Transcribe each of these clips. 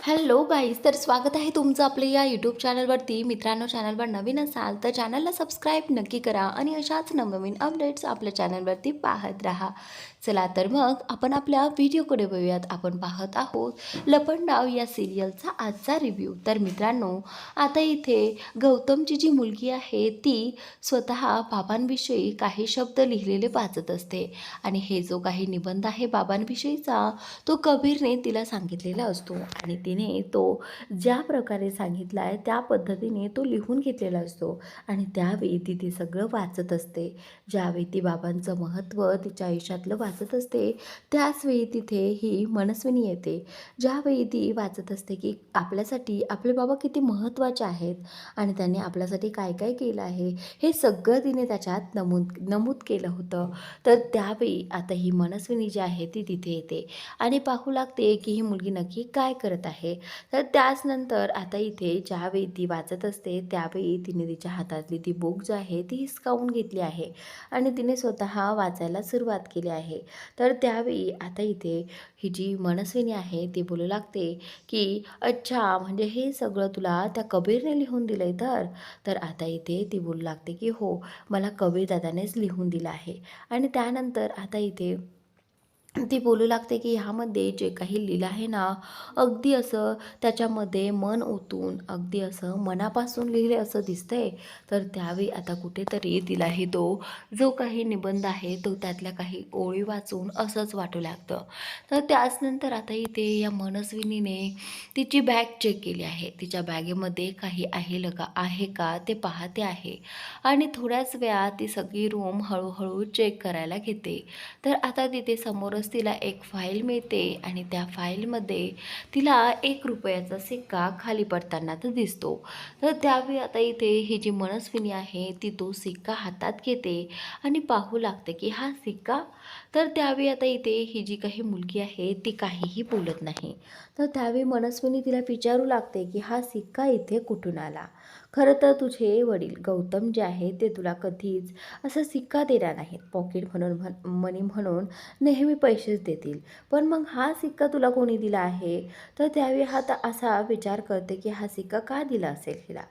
Hello guys, तर स्वागत आहे तुमचं आपल्या या यूट्यूब चॅनलवरती. मित्रांनो, चॅनलवर नवीन असाल तर चॅनलला सबस्क्राईब नक्की करा आणि अशाच नवनवीन अपडेट्स आपल्या चॅनलवरती पाहत राहा. चला तर मग आपण आपल्या व्हिडिओकडे वळूयात. आपण पाहत आहोत लपंडाव या सिरियलचा आजचा रिव्ह्यू. तर मित्रांनो, आता इथे गौतमची जी मुलगी आहे ती स्वतः बाबांविषयी काही शब्द लिहिलेले वाचत असते आणि हे जो काही निबंध आहे बाबांविषयीचा तो कबीरने तिला सांगितलेला असतो आणि तिने तो ज्या प्रकारे सांगितला आहे त्या पद्धतीने तो लिहून घेतलेला असतो आणि त्यावेळी ती ते सगळं वाचत असते. ज्यावेळी ती बाबांचं महत्त्व तिच्या आयुष्यातलं वाचत असते त्याचवेळी तिथे ही मनस्विनी येते. ज्यावेळी ती वाचत असते की आपल्यासाठी आपले बाबा किती महत्त्वाचे आहेत आणि त्यांनी आपल्यासाठी काय काय केलं आहे हे सगळं तिने त्याच्यात नमूद नमूद केलं होतं. तर त्यावेळी आता ही मनस्विनी जी आहे ती तिथे येते आणि पाहू लागते की ही मुलगी नक्की काय करत आहे. तर त्याचनंतर आता इथे ज्यावेळी ती वाचत असते त्यावेळी तिने तिच्या हातातली ती बुक जी आहे ती हिसकावून घेतली आहे आणि तिने स्वतः वाचायला सुरुवात केली आहे. तर त्यावेळी आता इथे ही जी मनस्विनी आहे ती बोलू लागते की अच्छा, म्हणजे हे सगळं तुला त्या कबीरने लिहून दिलं आहे. तर आता इथे ती बोलू लागते की हो, मला कबीर दादानेच लिहून दिलं आहे. आणि त्यानंतर आता इथे ती बोलू लागते की ह्यामध्ये जे काही लिहिलं आहे ना, अगदी असं त्याच्यामध्ये मन ओतून अगदी असं मनापासून लिहिले असं दिसतंय. तर त्यावेळी आता कुठेतरी तिलाही तो जो काही निबंध आहे तो त्यातल्या काही ओळी वाचून असंच वाटू लागतं. तर त्याचनंतर आता इथे या मनस्विनीने तिची बॅग चेक केली आहे. तिच्या बॅगेमध्ये काही आहे का ते पाहते आहे आणि थोड्याच वेळात ती सगळी रूम हळूहळू चेक करायला घेते. तर आता तिथे समोरच तिला एक फाईल मिळते आणि त्या फाईलमध्ये तिला ₹1 सिक्का खाली पडताना तर दिसतो. तर त्यावेळी आता इथे ही जी मनस्विनी आहे ती तो सिक्का हातात घेते आणि पाहू लागते की हा सिक्का. तर त्यावेळी आता इथे ही जी काही मुलगी आहे ती काहीही बोलत नाही. तर त्यावेळी मनस्विनी तिला विचारू लागते की हा सिक्का इथे कुठून आला. खरं तर तुझे वडील गौतम जे आहे ते तुला कधीच असा सिक्का देणार नाहीत. पॉकेट मनी म्हणून नेहमी पैसेच देतील. पण मग हा सिक्का तुला कोणी दिला आहे? तर त्यावेळी हा असा विचार करते की हा सिक्का का दिला असेल हिला.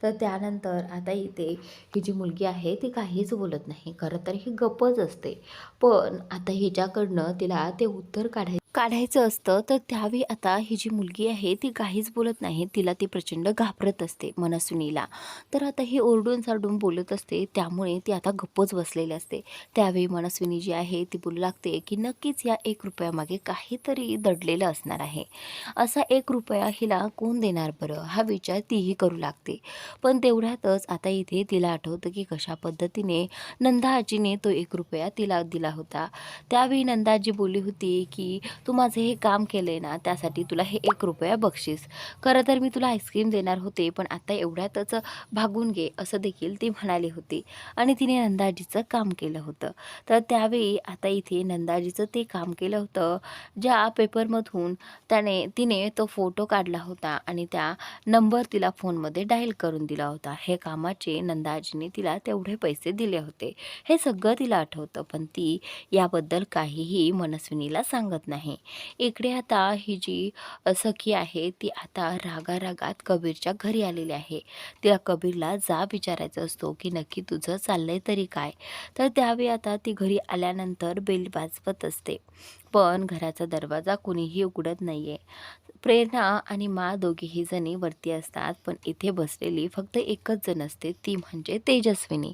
तर त्यानंतर आता इथे ही जी मुलगी आहे ती काहीच बोलत नाही. खरं तर ही गप्पच असते. पण आता हिच्याकडनं तिला ते उत्तर काढायचं असतं. तर त्यावेळी आता ही जी मुलगी आहे ती काहीच बोलत नाही. तिला ती प्रचंड घाबरत असते मनस्विनीला. तर आता ही ओरडून सारडून बोलत असते त्यामुळे ती आता गप्पच बसलेली असते. त्यावेळी मनस्विनी जी आहे ती बोलू लागते की नक्कीच या ₹1 मागे काहीतरी दडलेलं असणार आहे. असा ₹1 हिला कोण देणार बरं, हा विचार तीही करू लागते. पण तेवढ्यातच आता इथे तिला आठवतं की कशा पद्धतीने नंदा आजीने तो ₹1 तिला दिला होता. त्यावेळी नंदा आजी बोलली होती की तू माझे हे काम केले ना त्यासाठी तुला हे ₹1 बक्षीस. खरं तर मी तुला आईस्क्रीम देणार होते पण आता एवढ्यातच भागून घे, असं देखील ती म्हणाली होती आणि तिने नंदाजीचं काम केलं होतं. तर त्यावेळी आता इथे नंदाजीचं ते काम केलं होतं ज्या पेपरमधून तिने तो फोटो काढला होता आणि त्या नंबर तिला फोनमध्ये डायल करून दिला होता. हे कामाचे नंदाजीने तिला तेवढे पैसे दिले होते. हे सगळं तिला आठवतं पण ती याबद्दल काहीही मनस्विनीला सांगत नाही. इकडे आता ही जी सखी आहे ती आता रागारागात कबीरच्या घरी आलेली आहे. तिला कबीरला जाब विचारायचा असतो की नक्की तुझं चाललंय तरी काय. तर त्यावेळी आता ती घरी आल्यानंतर बेल वाजवत असते पण घराचा दरवाजा कुणीही उघडत नाहीये. प्रेरणा आणि मा दोघीही जणी वरती असतात पण इथे बसलेली फक्त एकच जण असते, ती म्हणजे तेजस्विनी.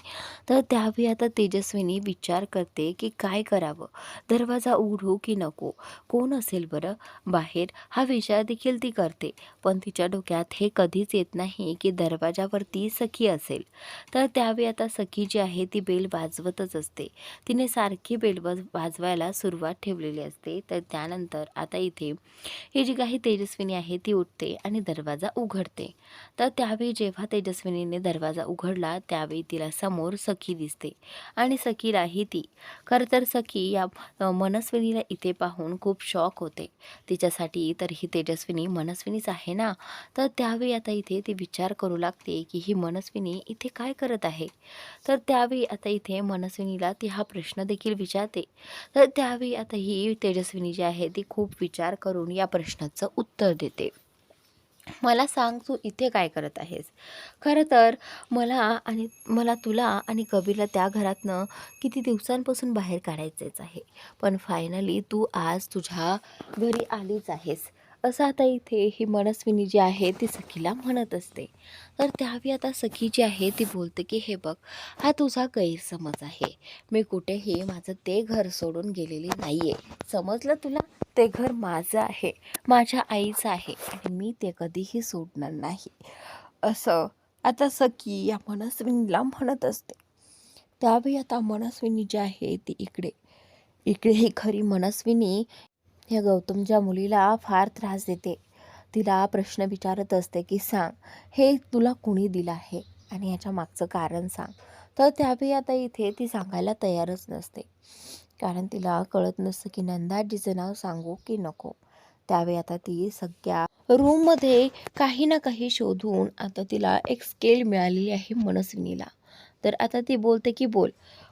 तर त्यावेळी आता तेजस्विनी विचार करते की काय करावं, दरवाजा उघडू की नको, कोण असेल बरं बाहेर, हा विचार देखील ती करते. पण तिच्या डोक्यात हे कधीच येत नाही की दरवाजावरती सखी असेल. तर त्यावेळी आता सखी जी आहे ती बेल वाजवतच असते. तिने सारखी बेल वाजवायला सुरुवात ठेवलेली असते. तर त्यानंतर आता इथे ही जी काही तेजस्विनी आहे ती उठते आणि दरवाजा उघडते. तर त्यावेळी जेव्हा तेजस्विनीने दरवाजा उघडला त्यावेळी तिला समोर सखी दिसते आणि सखीलाही ती. खरं तर सखी या मनस्विनीला इथे पाहून खूप शॉक होते. तिच्यासाठी तर ही तेजस्विनी मनस्विनीच आहे ना. तर त्यावेळी आता इथे ती विचार करू लागते की ही मनस्विनी इथे काय करत आहे. तर त्यावेळी आता इथे मनस्विनीला ती हा प्रश्न देखील विचारते. तर त्यावेळी आता ही तेजस्विनी जी आहे ती खूप विचार करून या प्रश्नाचं उत्तर देते. मला सांग तू इथे काय करत आहेस? खरं तर मला तुला आणि कबीरला त्या घरातनं किती दिवसांपासून बाहेर काढायचंच आहे. पण फायनली तू आज तुझ्या घरी आलीच आहेस. असं आता इथे ही मनस्विनी जी आहे ती सखीला म्हणत असते. तर त्यावेळी आता सखी जी आहे ती बोलते की हे बघ, हा तुझा गैरसमज आहे. मी कुठेही माझं ते घर सोडून गेलेली नाही आहे. समजलं तुला? ते घर माझं आहे, माझ्या आईचं आहे आणि मी ते कधीही सोडणार नाही. असं आता सखी या मनस्विनीला म्हणत असते. त्यावेळी आता मनस्विनी जी आहे ती इकडे इकडे ही खरी मनस्विनी या गौतमच्या मुलीला फार त्रास देते. तिला प्रश्न विचारत असते की सांग, हे तुला कुणी दिलं आहे आणि याच्या मागचं कारण सांग. तर त्यावेळी आता इथे ती सांगायला तयारच नसते. कारण तिला कळत नसतं की नंदाजीचं नाव सांगू की नको. त्यावेळी आता ती सगळ्या रूममध्ये काही ना काही शोधून आता तिला एक स्केल मिळालेली आहे मनस्विनीला. तर आता ती बोलते की बोल,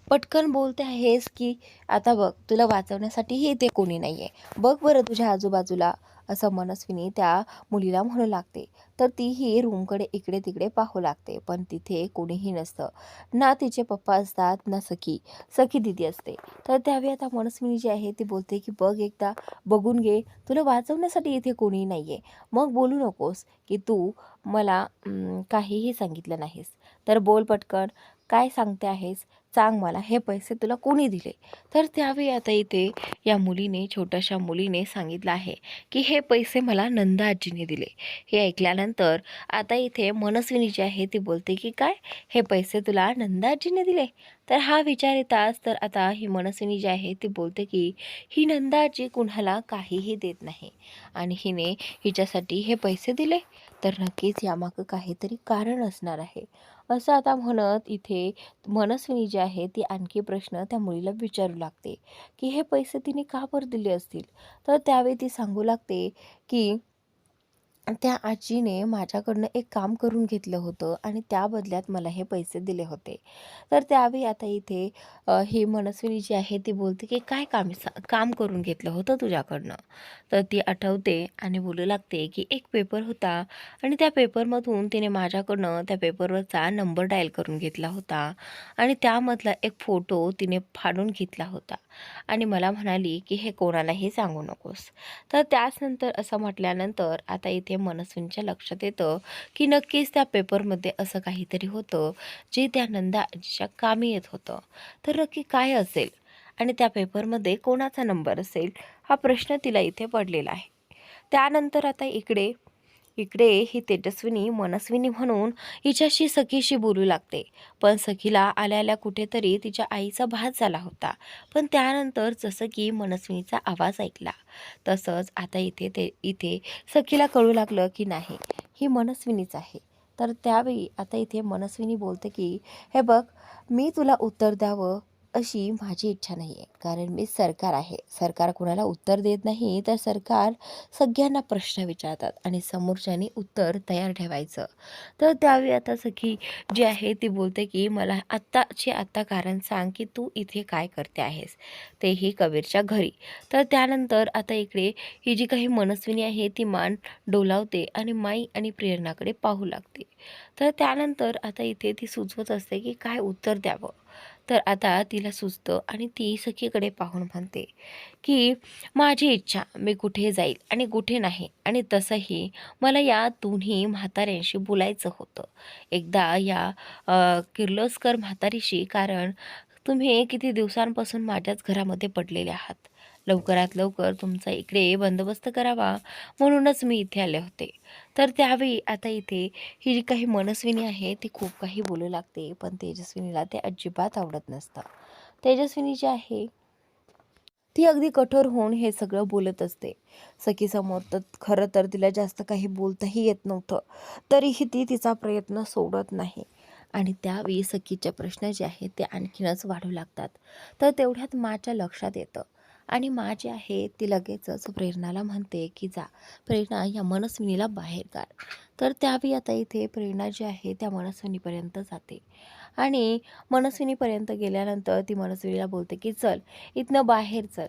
पटकन बोलते आहेस की आता बघ, तुला वाचवण्यासाठीही इथे कोणी नाही आहे. बघ बरं तुझ्या आजूबाजूला, असं मनस्विनी त्या मुलीला म्हणू लागते. तर तीही रूमकडे इकडे तिकडे पाहू लागते, पण तिथे कोणीही नसतं. ना तिचे पप्पा असतात ना सखी दिदी असते. तर त्यावेळी आता मनस्विनी जी आहे ती बोलते की बघ एकदा बघून घे, तुला वाचवण्यासाठी इथे कोणी नाही आहे. मग बोलू नकोस की तू मला काहीही सांगितलं नाहीस. तर बोल पटकन, काय सांगते आहेस? सांग मला, हे पैसे तुला कोणी दिले? तर त्यावेळी आता इथे या मुलीने, छोट्याशा मुलीने सांगितलं आहे की हे पैसे मला नंदा आजीने दिले. हे ऐकल्यानंतर आता इथे मनस्विनी जी आहे ती बोलते की काय, हे पैसे तुला नंदा आजीने दिले? तर हा विचार येताच तर आता ही मनस्विनी जी आहे ती बोलते की ही नंदा आजी कुणाला काहीही देत नाही आणि हिने हिच्यासाठी हे पैसे दिले, तर नक्कीच यामागं काहीतरी कारण असणार आहे. असं आता म्हणत इथे मनस्विनी जी आहे ती आणखी प्रश्न त्या मुलीला विचारू लागते की हे पैसे तिने का बरं दिले असतील. तर त्यावेळी ती सांगू लागते की त्या आजीने माझ्याकडनं एक काम करून घेतलं होतं आणि त्या बदल्यात मला हे पैसे दिले होते. तर त्यावेळी आता इथे ही मनस्विनी जी आहे ती बोलते की काय काम करून घेतलं होतं तुझ्याकडनं? तर ती आठवते आणि बोलू लागते की एक पेपर होता आणि त्या पेपरमधून तिने माझ्याकडनं त्या पेपरवरचा नंबर डायल करून घेतला होता आणि त्यामधला एक फोटो तिने फाडून घेतला होता आणि मला म्हणाली की हे कोणालाही सांगू नकोस. तर त्याचनंतर असं म्हटल्यानंतर आता इथे मनस्विनीच्या लक्षात येतं की नक्कीच त्या पेपरमध्ये असं काहीतरी होतं जे त्या नंदा आजीच्या कामी येत होतं. तर नक्की काय असेल आणि त्या पेपरमध्ये कोणाचा नंबर असेल, हा प्रश्न तिला इथे पडलेला आहे. त्यानंतर आता इकडे इकडे ही तेजस्विनी मनस्विनी म्हणून हिच्याशी सखीशी बोलू लागते. पण सखीला आल्या आल्या कुठेतरी तिच्या आईचा भास झाला होता. पण त्यानंतर जसं की मनस्विनीचा आवाज ऐकला तसंच आता इथे सखीला कळू लागलं की नाही, ही मनस्विनीच आहे. तर त्यावेळी आता इथे मनस्विनी बोलते की हे बघ, मी तुला उत्तर द्यावं अशी माझी इच्छा नाही आहे. कारण मी सरकार आहे. सरकार कुणाला उत्तर देत नाही, तर सरकार सगळ्यांना प्रश्न विचारतात आणि समोरच्यानी उत्तर तयार ठेवायचं. तर त्यावेळी आता सखी जी आहे ती बोलते की मला आत्ता कारण सांग की तू इथे काय करते आहेस, तेही कबीरच्या घरी. तर त्यानंतर आता इकडे ही जी काही मनस्विनी आहे ती मान डोलावते आणि माई आणि प्रेरणाकडे पाहू लागते. तर त्यानंतर आता इथे ती सुचवत असते की काय उत्तर द्यावं. तर आता तिला सुचतं आणि ती सखीकडे पाहून म्हणते की माझी इच्छा, मी कुठे जाईल आणि कुठे नाही. आणि तसंही मला या दोन्ही म्हाताऱ्यांशी बोलायचं होतं. एकदा या किर्लोस्कर म्हातारीशी, कारण तुम्ही किती दिवसांपासून माझ्याच घरामध्ये पडलेले आहात. लवकरात लवकर तुमचा इकडे बंदोबस्त करावा म्हणूनच मी इथे आले होते. तर त्यावेळी आता इथे ही जी काही मनस्विनी आहे ती खूप काही बोलू लागते, पण तेजस्विनीला ते अजिबात आवडत नसतं. तेजस्विनी जी आहे ती अगदी कठोर होऊन हे सगळं बोलत असते. सखीसमोर तर खरं तर तिला जास्त काही बोलताही येत नव्हतं. तरीही ती तिचा प्रयत्न सोडत नाही आणि त्यावेळी सखीचे प्रश्न जे आहेत ते आणखीनच वाढू लागतात. तर तेवढ्यात माच्या लक्षात येतं आणि मा जी आहे ती लगेचच प्रेरणाला म्हणते की जा प्रेरणा, या मनस्विनीला बाहेर काढ. तर त्यावेळी आता इथे प्रेरणा जी आहे त्या मनस्विनीपर्यंत जाते आणि मनस्विनीपर्यंत गेल्यानंतर ती मनस्विनीला बोलते की चल, इथनं बाहेर चल.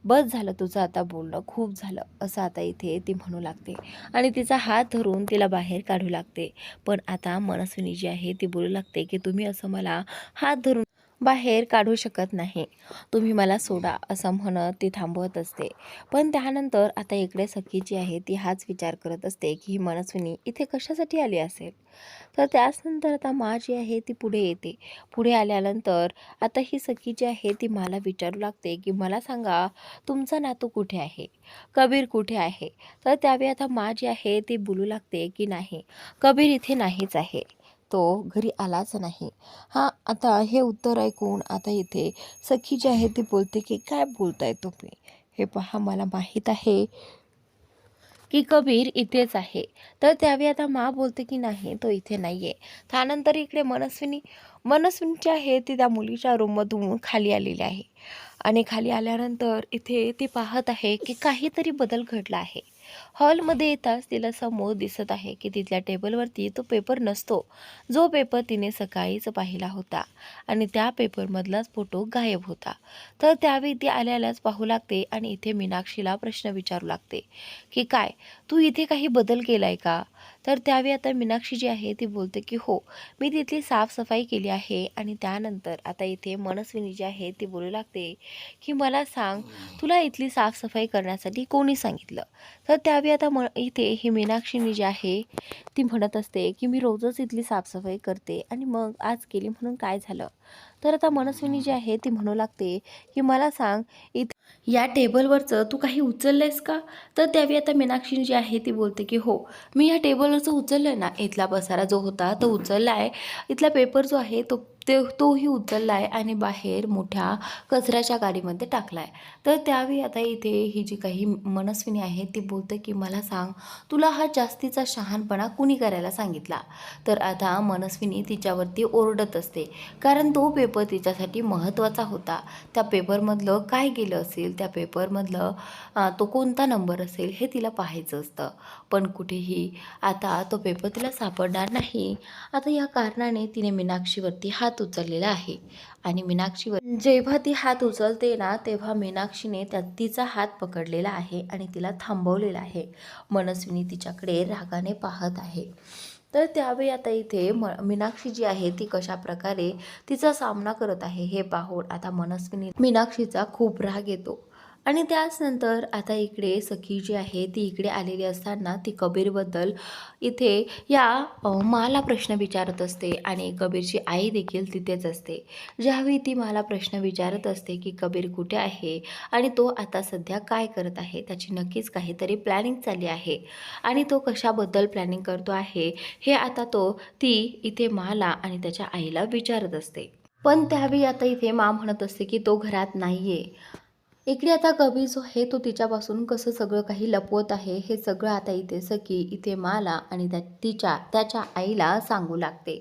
बस झालं तुझं आता बोलणं, खूप झालं, असं आता इथे ती म्हणू लागते आणि तिचा हात धरून तिला बाहेर काढू लागते. पण आता मनस्विनी जी आहे ती बोलू लागते की तुम्ही असं मला हात धरून बाहेर काढू शकत नाही, तुम्ही मला सोडा, असं म्हणत ती थांबवत असते. पण त्यानंतर आता इकडे सखी जी आहे ती हाच विचार करत असते की ही मनस्विनी इथे कशासाठी आली असेल. तर त्याचनंतर आता मा जी आहे ती पुढे येते. पुढे आल्यानंतर आता ही सखी जी आहे ती मला विचारू लागते की मला सांगा, तुमचा नातू कुठे आहे, कबीर कुठे आहे. तर त्यावेळी आता मा जी आहे ती बोलू लागते की नाही, कबीर इथे नाहीच आहे, तो घरी आलाच नाही. हां, आता हे उत्तर ऐकून आता इथे सखी जी आहे ती बोलते की काय बोलताय तुम्ही, हे पहा मला माहीत आहे की कबीर इथेच आहे. तर त्यावेळी आता मा बोलते की नाही, तो इथे नाही आहे. त्यानंतर इकडे मनस्विनी जी आहे ती त्या मुलीच्या रूममधून खाली आलेली आहे आणि खाली आल्यानंतर इथे ती पाहत आहे की काहीतरी बदल घडला आहे. हॉलमध्ये येताच तिला समोर दिसत आहे की तिथल्या टेबलवरती तो पेपर नसतो, जो पेपर तिने सकाळीच पाहिला होता आणि त्या पेपरमधलाच फोटो गायब होता. तर त्यावेळी ती आल्यालाच पाहू लागते आणि इथे मीनाक्षीला प्रश्न विचारू लागते की काय, तू इथे काही बदल केलाय का. तर त्यावेळी आता मीनाक्षी जी आहे ती बोलते की हो, मी तिथली साफसफाई केली आहे. आणि त्यानंतर आता इथे मनस्विनी जी आहे ती बोलू लागते की मला सांग, तुला इथली साफसफाई करण्यासाठी कोणी सांगितलं. तर त्यावेळी आता इथे ही मीनाक्षीनी जी आहे ती म्हणत असते की मी रोजच इथली साफसफाई करते आणि मग आज केली म्हणून काय झालं. तर आता मनस्विनी जी आहे ती म्हणू लागते की मला सांग, या टेबलवरचं तू काही उचललंयस का. तर त्यावेळी आता मीनाक्षी जी आहे ती बोलते की हो, मी या टेबलवरचं उचललं आहे ना, इथला पसारा जो होता तो उचलला आहे, इथला पेपर जो आहे तोही उचलला आहे आणि बाहेर मोठ्या कचऱ्याच्या गाडीमध्ये टाकला आहे. तर त्यावेळी आता इथे ही जी काही मनस्विनी आहे ती बोलते की मला सांग, तुला हा जास्तीचा शहाणपणा कुणी करायला सांगितला. तर आता मनस्विनी तिच्यावरती ओरडत असते, कारण तो पेपर तिच्यासाठी महत्त्वाचा होता. त्या पेपरमधलं काय गेलं असेल, त्या पेपरमधलं तो कोणता नंबर असेल हे तिला पाहायचं असतं. पण कुठेही आता तो पेपर तिला सापडणार नाही. आता या कारणाने तिने मीनाक्षीवरती हात उचललेला आहे आणि मीनाक्षीवर जेव्हा ती हात उचलते ना, तेव्हा मीनाक्षीने तिचा हात पकडलेला आहे आणि तिला थांबवलेला आहे. मनस्विनी तिच्याकडे रागाने पाहत आहे. तर त्यावेळी आता इथे मीनाक्षी जी आहे ती कशा प्रकारे तिचा सामना करत आहे हे पाहून आता मीनाक्षीचा खूप राग येतो. आणि त्याचनंतर आता इकडे सखी जी आहे ती इकडे आलेली असताना ती कबीरबद्दल इथे या माला प्रश्न विचारत असते आणि कबीरची आई देखील तिथेच असते. ज्यावेळी ती मला प्रश्न विचारत असते की कबीर कुठे आहे आणि तो आता सध्या काय करत आहे, त्याची नक्कीच काहीतरी प्लॅनिंग चालली आहे आणि तो कशाबद्दल प्लॅनिंग करतो आहे हे आता ती इथे माला आणि त्याच्या आईला विचारत असते. पण त्यावेळी आता इथे मा म्हणत असते की तो घरात नाहीये. इकडे आता कबीर जो आहे तो तिच्यापासून कसं सगळं काही लपवत आहे हे सगळं आता इथे सखी इथे माला आणि त्याच्या आईला सांगू लागते.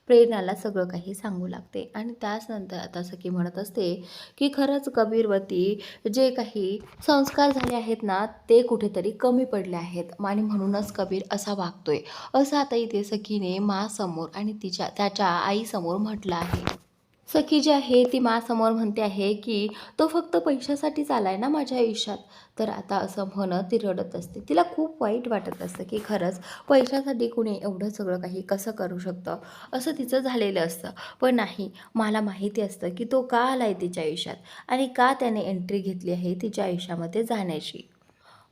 प्रेरणाला सगळं काही सांगू लागते आणि त्याचनंतर आता सखी म्हणत असते की खरंच कबीरवरती जे काही संस्कार झाले आहेत ना, ते कुठेतरी कमी पडले आहेत आणि म्हणूनच कबीर असा वागतोय, असं आता इथे सखीने मासमोर आणि त्याच्या आईसमोर म्हटलं आहे. सखी जी आहे ती माझ्यासमोर म्हणते आहे की तो फक्त पैशासाठीच आला आहे ना माझ्या आयुष्यात. तर आता असं म्हणत ती रडत असते. तिला खूप वाईट वाटत असतं की खरंच पैशासाठी कुणी एवढं सगळं काही कसं करू शकतं, असं तिचं झालेलं असतं. पण नाही, मला माहिती असतं की तो का आला आहे तिच्या आयुष्यात आणि का त्याने एंट्री घेतली आहे तिच्या आयुष्यामध्ये जाण्याची.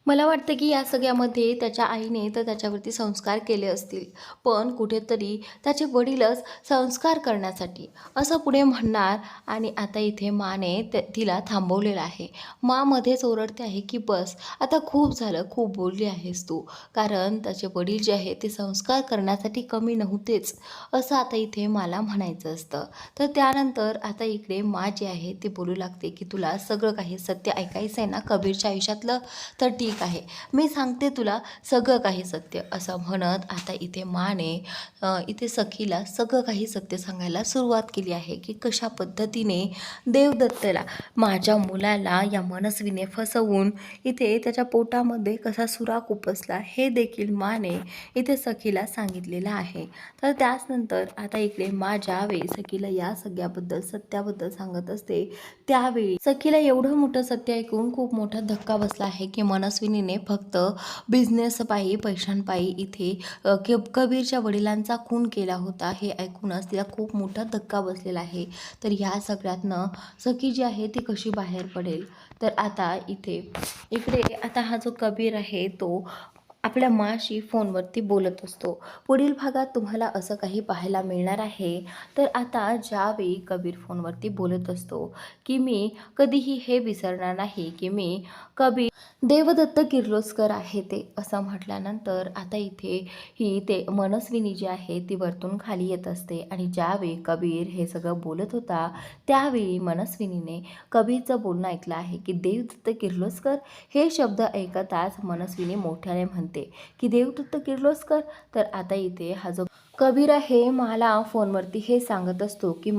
मला वाटतं की या सगळ्यामध्ये त्याच्या आईने तर त्याच्यावरती संस्कार केले असतील, पण कुठेतरी त्याचे वडीलच संस्कार करण्यासाठी असं पुढे म्हणणार आणि आता इथे माने तिला थांबवलेलं आहे. मा मध्येच ओरडते आहे की बस आता खूप झालं, खूप बोलली आहेस तू, कारण त्याचे वडील जे आहे ते संस्कार करण्यासाठी कमी नव्हतेच, असं आता इथे मला म्हणायचं असतं. तर त्यानंतर आता इकडे मा जी आहे ती बोलू लागते की तुला सगळं काही सत्य ऐकायचं आहे ना कबीरच्या आयुष्यातलं, तर ठीक ठीक आहे, मी सांगते तुला सगळं काही सत्य, असं म्हणत आता इथे माने इथे सखीला सगळं काही सत्य सांगायला सुरुवात केली आहे की कशा पद्धतीने देवदत्तला, माझ्या मुलाला या मनस्वीने फसवून इथे त्याच्या पोटामध्ये कसा सुराख उपसला हे देखील माने इथे सखीला सांगितलेलं आहे. तर त्याचनंतर आता इकडे ज्यावेळी सखीला या सगळ्याबद्दल सत्याबद्दल सांगत असते त्यावेळी सखीला एवढं मोठं सत्य ऐकून खूप मोठा धक्का बसला आहे की मनस्विनीने फक्त बिझनेसपायी पैशांपायी इथे कबीरच्या वडिलांचा खून केला होता हे ऐकूनच तिला खूप मोठा धक्का बसलेला आहे. तर ह्या सगळ्यातनं सखी जी आहे ती कशी बाहेर पडेल. तर आता इकडे आता हा जो कबीर आहे तो आपल्या माशी फोनवरती बोलत असतो. पुढील भागात तुम्हाला असं काही पाहायला मिळणार आहे. तर आता ज्यावेळी कबीर फोनवरती बोलत असतो की मी कधीही हे विसरणार नाही की मी कबीर देवदत्त किर्लोस्कर आहे ते, असं म्हटल्यानंतर आता इथे ते मनस्विनी जी आहे ती वरतून खाली येत असते. आणि ज्यावेळी कबीर हे सगळं बोलत होता त्यावेळी मनस्विनीने कबीरचं बोलणं ऐकलं आहे की देवदत्त किर्लोस्कर हे शब्द ऐकताच मनस्विनी मोठ्याने म्हणते की देवदत्त किर्लोस्कर. तर आता इथे हा जो कबीर आहे मला फोनवरती हे सांगत असतो की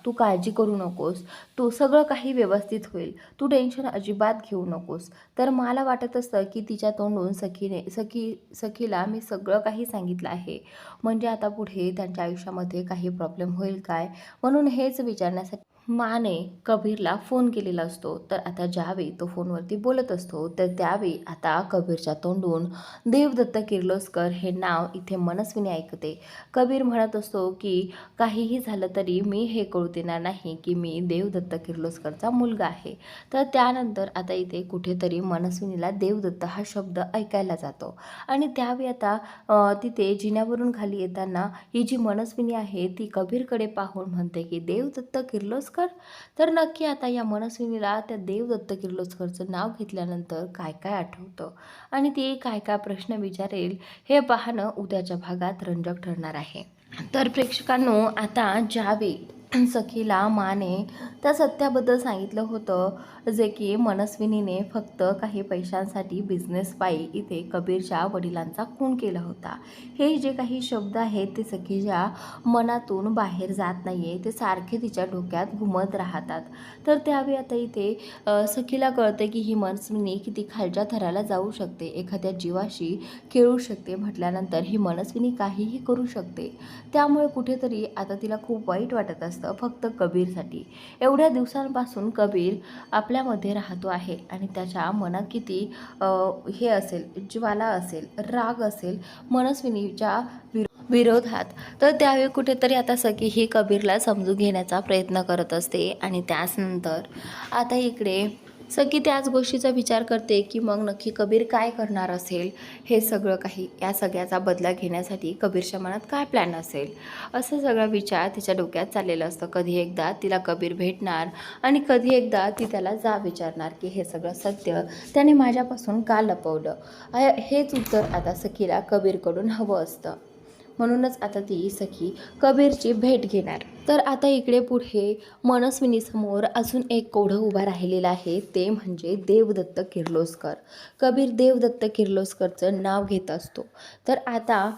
तू काळजी करू नकोस, तू सगळं काही व्यवस्थित होईल, तू टेन्शन अजिबात घेऊ नकोस. तर मला वाटत असतं की तिच्या तोंडून सखीला मी सगळं काही सांगितलं आहे, म्हणजे आता पुढे त्यांच्या आयुष्यामध्ये काही प्रॉब्लेम होईल काय, म्हणून हेच विचारण्यासाठी माने कबीरला फोन केलेला असतो. तर आता ज्यावेळी तो फोनवरती बोलत असतो तर त्यावेळी आता कबीरच्या तोंडून देवदत्त किर्लोस्कर हे नाव इथे मनस्विनी ऐकते. कबीर म्हणत असतो की काहीही झालं तरी मी हे कळू देणार नाही की मी देवदत्त किर्लोस्करचा मुलगा आहे. तर त्यानंतर आता इथे कुठेतरी मनस्विनीला देवदत्त हा शब्द ऐकायला जातो. आणि त्यावेळी आता तिथे जिन्यावरून खाली येताना ही जी मनस्विनी आहे ती कबीरकडे पाहून म्हणते की देवदत्त किर्लोस्कर. तर नक्की आता या मनस्विनीला त्या देवदत्त किर्लोस्करचं नाव घेतल्यानंतर काय काय आठवतं आणि ती काय काय प्रश्न विचारेल हे पाहणं उद्याच्या भागात रंजक ठरणार आहे. तर प्रेक्षकांनो, आता ज्यावेळी सखीला माने त्या सत्याबद्दल सांगितलं होतं जे की मनस्विनीने फक्त काही पैशांसाठी बिझनेस पायी इथे कबीरच्या वडिलांचा खून केला होता, हे जे काही शब्द आहेत ते सखीच्या मनातून बाहेर जात नाही आहे, ते सारखे तिच्या डोक्यात घुमत राहतात. तर त्यावेळी आता इथे सखीला कळते की ही मनस्विनी किती खालच्या थराला जाऊ शकते, एखाद्या जीवाशी खेळू शकते म्हटल्यानंतर ही मनस्विनी काहीही करू शकते. त्यामुळे कुठेतरी आता तिला खूप वाईट वाटत असतं फक्त कबीरसाठी. एवढ्या दिवसांपासून कबीर आपल्यामध्ये राहतो आहे आणि त्याच्या मनात किती हे असेल, ज्वाला असेल, राग असेल मनस्विनीच्या विरोधात. तर त्यावेळी कुठेतरी आता सखी ही कबीरला समजून घेण्याचा प्रयत्न करत असते. आणि त्याचनंतर आता इकडे सखी त्याच गोष्टीचा विचार करते की मग नक्की कबीर काय करणार असेल, हे सगळं काही या सगळ्याचा बदला घेण्यासाठी कबीरच्या मनात काय प्लॅन असेल, असं सगळा विचार तिच्या डोक्यात चाललेलं असतं. कधी एकदा तिला कबीर भेटणार आणि कधी एकदा ती त्याला विचारणार की हे सगळं सत्य त्याने माझ्यापासून का लपवलं. हेच उत्तर आता सखीला कबीरकडून हवं असतं. म्हणूनच आता ती सखी कबीरची भेट घेणार. तर आता इकडे पुढे मनस्विनीसमोर अजून एक कोढं उभा राहिलेलं आहे, ते म्हणजे देवदत्त किर्लोस्कर. कबीर देवदत्त किर्लोस्करचं नाव घेत असतो. तर आता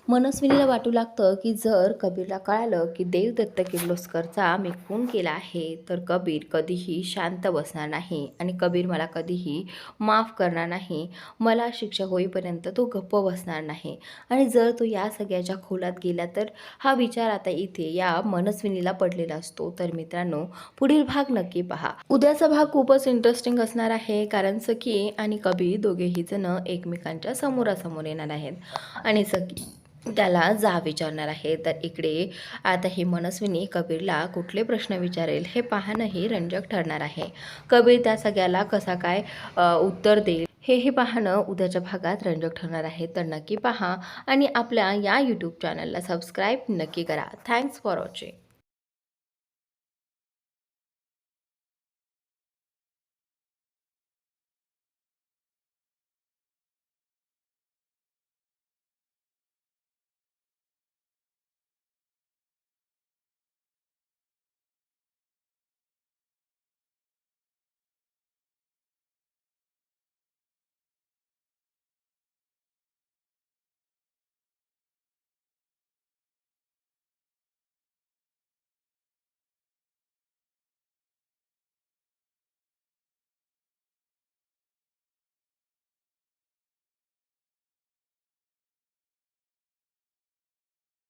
मनस्विनीला वाटू लागतं की जर कबीरला कळालं की देवदत्त किर्लोस्करचा मी खून केला आहे तर कबीर कधीही शांत बसणार नाही आणि कबीर मला कधीही माफ करणार नाही, मला शिक्षा होईपर्यंत तो गप्प बसणार नाही. आणि जर तो या सगळ्याच्या खोलात गेला तर हा विचार आता इथे या मनस्विनीला पडलेला असतो. तर मित्रांनो, पुढील भाग नक्की पहा. उद्याचा भाग खूपच इंटरेस्टिंग असणार आहे, कारण सखी आणि कबीर दोघेही जण एकमेकांच्या समोरासमोर येणार आहेत आणि सखी त्याला विचारणार आहे. तर इकडे आता ही मनस्विनी कबीरला कुठले प्रश्न विचारेल हे पाहणंही रंजक ठरणार आहे. कबीर त्या सगळ्याला कसा काय उत्तर देईल हे पाहणं उद्याच्या भागात रंजक ठरणार आहे. तर नक्की पहा आणि आपल्या या यूट्यूब चॅनलला सबस्क्राईब नक्की करा. Thanks for watching.